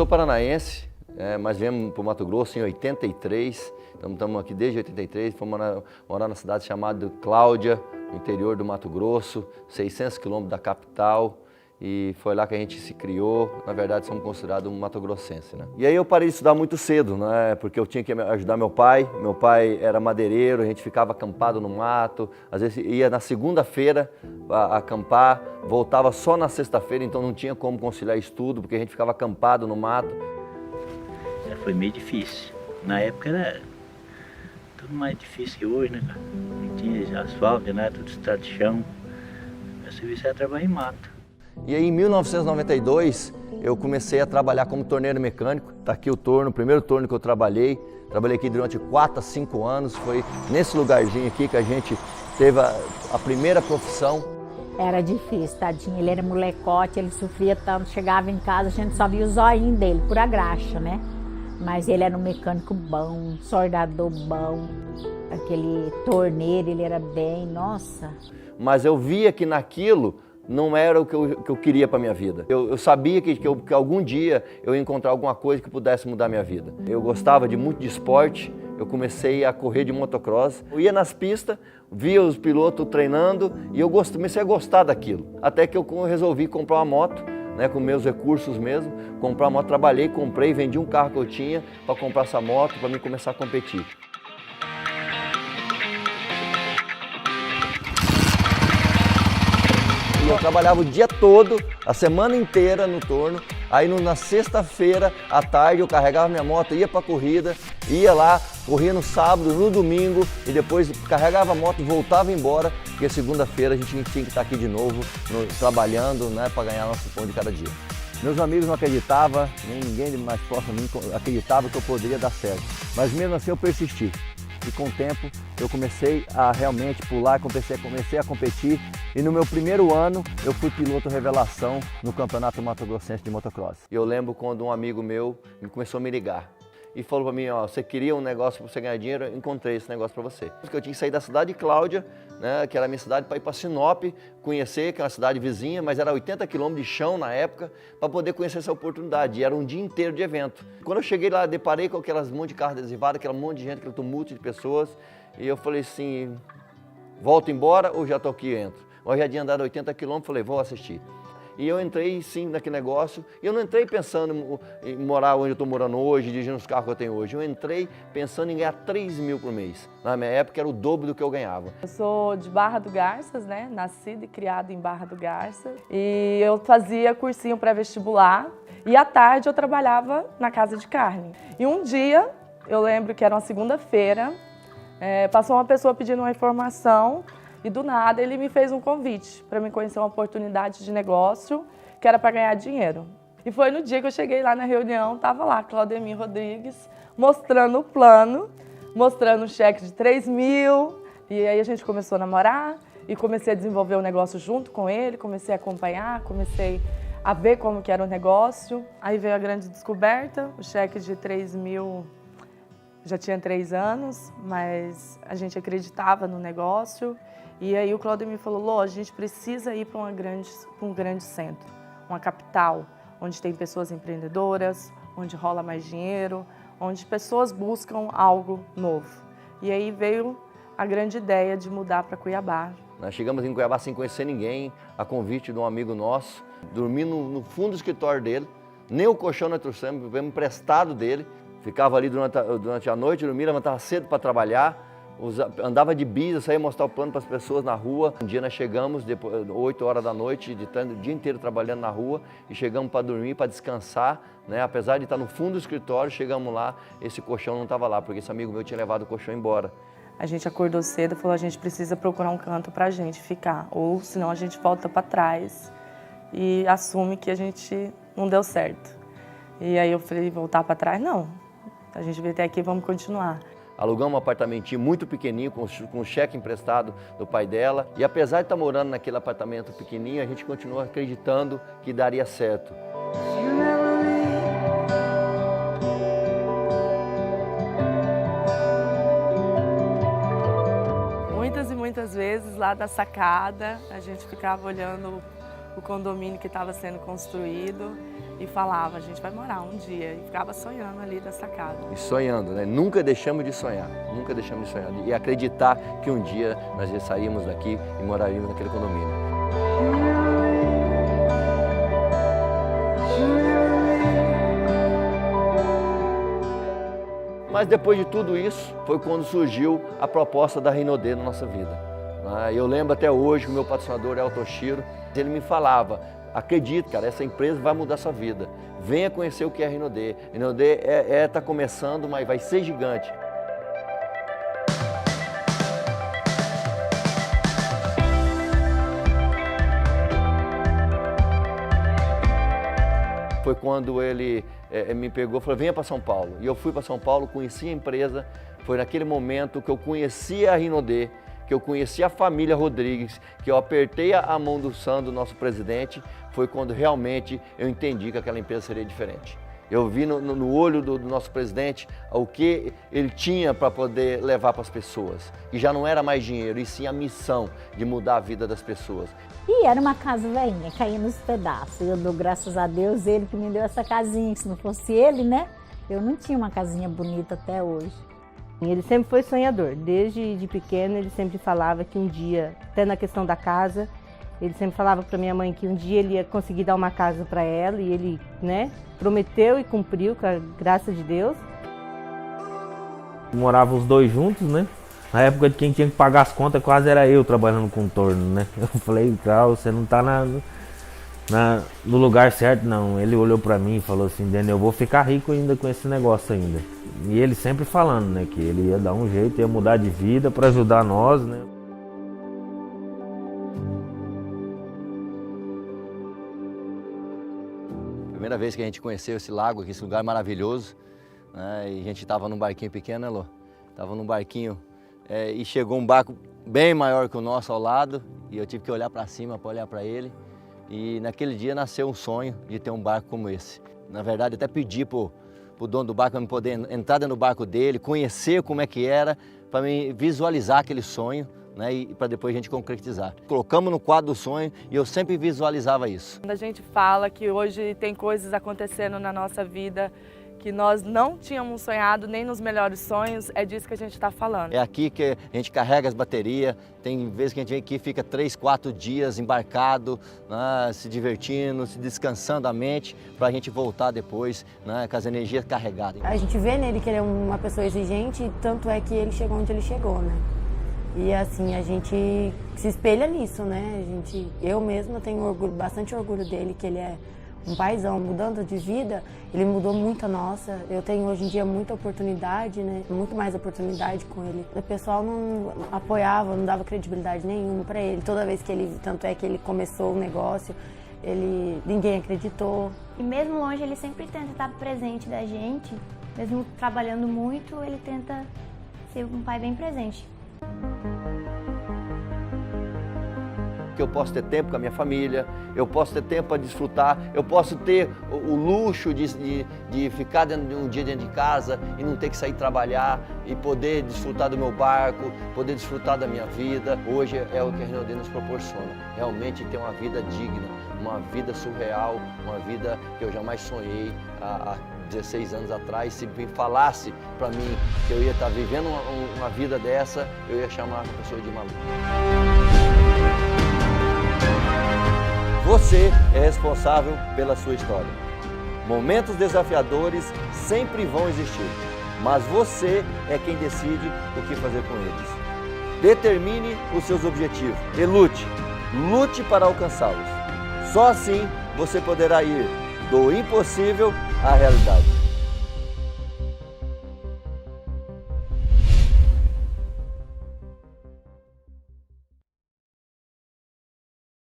sou paranaense, mas viemos para o Mato Grosso em 83, estamos aqui desde 83, fomos morar na cidade chamada Cláudia, no interior do Mato Grosso, 600 quilômetros da capital, e foi lá que a gente se criou. Na verdade, somos considerados um mato-grossense, né? E aí eu parei de estudar muito cedo, né? Porque eu tinha que ajudar meu pai. Meu pai era madeireiro, a gente ficava acampado no mato. Às vezes ia na segunda-feira acampar, voltava só na sexta-feira, então não tinha como conciliar estudo, porque a gente ficava acampado no mato. Foi meio difícil. Na época era tudo mais difícil que hoje, né, cara? Não tinha asfalto, né? Tudo estrada de chão. Meu serviço era trabalhar em mato. E aí, em 1992, eu comecei a trabalhar como torneiro mecânico. Está aqui o torno, o primeiro torno que eu trabalhei. Trabalhei aqui durante 4 a 5 anos. Foi nesse lugarzinho aqui que a gente teve a primeira profissão. Era difícil, tadinho. Ele era molecote, ele sofria tanto. Chegava em casa, a gente só via o zoinho dele, pura graxa, né? Mas ele era um mecânico bom, soldador bom. Aquele torneiro, ele era bem, nossa. Mas eu via que naquilo não era o que eu queria para a minha vida. Eu sabia que algum dia eu ia encontrar alguma coisa que pudesse mudar a minha vida. Eu gostava muito de esporte, eu comecei a correr de motocross. Eu ia nas pistas, via os pilotos treinando e eu comecei a gostar daquilo. Até que eu resolvi comprar uma moto, né, com meus recursos mesmo. Comprar uma moto, trabalhei, comprei, vendi um carro que eu tinha para comprar essa moto, para mim começar a competir. Eu trabalhava o dia todo, a semana inteira no torno. Aí na sexta-feira à tarde eu carregava minha moto, ia para a corrida, ia lá, corria no sábado, no domingo e depois carregava a moto e voltava embora, porque segunda-feira a gente tinha que estar aqui de novo, trabalhando, né, para ganhar nosso pão de cada dia. Meus amigos não acreditavam, ninguém mais próximo de mim acreditava que eu poderia dar certo, mas mesmo assim eu persisti. E com o tempo eu comecei a realmente pular, comecei a competir e no meu primeiro ano eu fui piloto revelação no Campeonato Mato Grossense de Motocross. Eu lembro quando um amigo meu começou a me ligar e falou para mim, ó, você queria um negócio para você ganhar dinheiro? Eu encontrei esse negócio para você. Porque eu tinha que sair da cidade de Cláudia, né, que era a minha cidade, para ir para Sinop, conhecer, que é uma cidade vizinha, mas era 80 quilômetros de chão na época, para poder conhecer essa oportunidade. E era um dia inteiro de evento. Quando eu cheguei lá, deparei com aquelas monte de carros adesivados, aquele monte de gente, aquele tumulto de pessoas, e eu falei assim, volto embora ou já estou aqui e entro? Eu já tinha andado 80 quilômetros, falei, vou assistir. E eu entrei sim naquele negócio, e eu não entrei pensando em morar onde eu estou morando hoje, dirigindo os carros que eu tenho hoje. Eu entrei pensando em ganhar 3 mil por mês. Na minha época era o dobro do que eu ganhava. Eu sou de Barra do Garças, né? Nascida e criada em Barra do Garças. E eu fazia cursinho pré-vestibular e à tarde eu trabalhava na casa de carne. E um dia, eu lembro que era uma segunda-feira, passou uma pessoa pedindo uma informação. E do nada ele me fez um convite para me conhecer uma oportunidade de negócio que era para ganhar dinheiro. E foi no dia que eu cheguei lá na reunião, estava lá Claudemir Rodrigues mostrando o plano, mostrando um cheque de 3 mil. E aí a gente começou a namorar e comecei a desenvolver o negócio junto com ele, comecei a acompanhar, comecei a ver como que era o negócio. Aí veio a grande descoberta, o cheque de 3 mil já tinha 3 anos, mas a gente acreditava no negócio. E aí o Claudemir falou, Lô, a gente precisa ir para um grande centro, uma capital, onde tem pessoas empreendedoras, onde rola mais dinheiro, onde pessoas buscam algo novo. E aí veio a grande ideia de mudar para Cuiabá. Nós chegamos em Cuiabá sem conhecer ninguém, a convite de um amigo nosso, dormi no fundo do escritório dele, nem o colchão nós trouxemos, vivemos emprestado dele, ficava ali durante a noite, dormia, levantava cedo para trabalhar, andava de bis, saía mostrar o plano para as pessoas na rua. Um dia nós chegamos, depois, 8 horas da noite, o dia inteiro trabalhando na rua, e chegamos para dormir, para descansar, né? Apesar de estar no fundo do escritório, chegamos lá, esse colchão não estava lá, porque esse amigo meu tinha levado o colchão embora. A gente acordou cedo e falou, a gente precisa procurar um canto para a gente ficar, ou senão a gente volta para trás e assume que a gente não deu certo. E aí eu falei, voltar para trás? Não, a gente veio até aqui, vamos continuar. Alugamos um apartamentinho muito pequenininho, com cheque emprestado do pai dela. E apesar de estar morando naquele apartamento pequenininho, a gente continuou acreditando que daria certo. Muitas e muitas vezes lá da sacada, a gente ficava olhando o condomínio que estava sendo construído e falava, a gente vai morar um dia, e ficava sonhando ali nessa casa. E sonhando, né? Nunca deixamos de sonhar, nunca deixamos de sonhar e acreditar que um dia nós já saímos daqui e moraríamos naquele condomínio. Mas depois de tudo isso, foi quando surgiu a proposta da Rinodê na nossa vida. Eu lembro até hoje que o meu patrocinador é o Toshiro, ele me falava, acredite, cara, essa empresa vai mudar sua vida. Venha conhecer o que é a Rinodê. A Rinodê tá começando, mas vai ser gigante. Foi quando ele me pegou e falou, venha para São Paulo. E eu fui para São Paulo, conheci a empresa, foi naquele momento que eu conheci a Rinodê, que eu conheci a família Rodrigues, que eu apertei a mão do Sandro, nosso presidente, foi quando realmente eu entendi que aquela empresa seria diferente. Eu vi no olho do nosso presidente o que ele tinha para poder levar para as pessoas. E já não era mais dinheiro, e sim a missão de mudar a vida das pessoas. E era uma casa velhinha, caía nos pedaços. Eu dou graças a Deus, ele que me deu essa casinha, que se não fosse ele, né? Eu não tinha uma casinha bonita até hoje. Ele sempre foi sonhador, desde de pequeno ele sempre falava que um dia, até na questão da casa, ele sempre falava para minha mãe que um dia ele ia conseguir dar uma casa para ela e ele, né, prometeu e cumpriu, com a graça de Deus. Moravam os dois juntos, né? Na época de quem tinha que pagar as contas quase era eu trabalhando com torno, né? Eu falei, Carl, você não tá no lugar certo, não. Ele olhou pra mim e falou assim, Daniel, eu vou ficar rico ainda com esse negócio ainda. E ele sempre falando, né, que ele ia dar um jeito, ia mudar de vida para ajudar nós, né? Primeira vez que a gente conheceu esse lago aqui, esse lugar maravilhoso, né? E a gente estava num barquinho pequeno, né, Lô? Tava num barquinho e chegou um barco bem maior que o nosso ao lado e eu tive que olhar para cima para olhar para ele. E naquele dia nasceu um sonho de ter um barco como esse. Na verdade, até pedi pro dono do barco para eu poder entrar dentro do barco dele, conhecer como é que era, para me visualizar aquele sonho, né, e para depois a gente concretizar. Colocamos no quadro do sonho e eu sempre visualizava isso. Quando a gente fala que hoje tem coisas acontecendo na nossa vida que nós não tínhamos sonhado nem nos melhores sonhos, é disso que a gente está falando. É aqui que a gente carrega as baterias, tem vezes que a gente vem aqui e fica 3, 4 dias embarcado, né, se divertindo, se descansando a mente, para a gente voltar depois, né, com as energias carregadas. A gente vê nele que ele é uma pessoa exigente, tanto é que ele chegou onde ele chegou, né? E assim, a gente se espelha nisso, né? Eu mesma tenho orgulho, bastante orgulho dele, que ele é um paizão, mudando de vida, ele mudou muito a nossa. Eu tenho hoje em dia muita oportunidade, né? Muito mais oportunidade com ele. O pessoal não apoiava, não dava credibilidade nenhuma para ele. Toda vez que ele, tanto é que ele começou o negócio, ninguém acreditou. E mesmo longe, ele sempre tenta estar presente da gente, mesmo trabalhando muito, ele tenta ser um pai bem presente. Que eu posso ter tempo com a minha família, eu posso ter tempo para desfrutar, eu posso ter o luxo de ficar um dia dentro de casa e não ter que sair trabalhar e poder desfrutar do meu barco, poder desfrutar da minha vida. Hoje é o que a Rinodê nos proporciona, realmente ter uma vida digna, uma vida surreal, uma vida que eu jamais sonhei há 16 anos atrás. Se me falasse para mim que eu ia estar vivendo uma vida dessa, eu ia chamar a pessoa de maluco. Você é responsável pela sua história. Momentos desafiadores sempre vão existir, mas você é quem decide o que fazer com eles. Determine os seus objetivos e lute para alcançá-los. Só assim você poderá ir do impossível à realidade.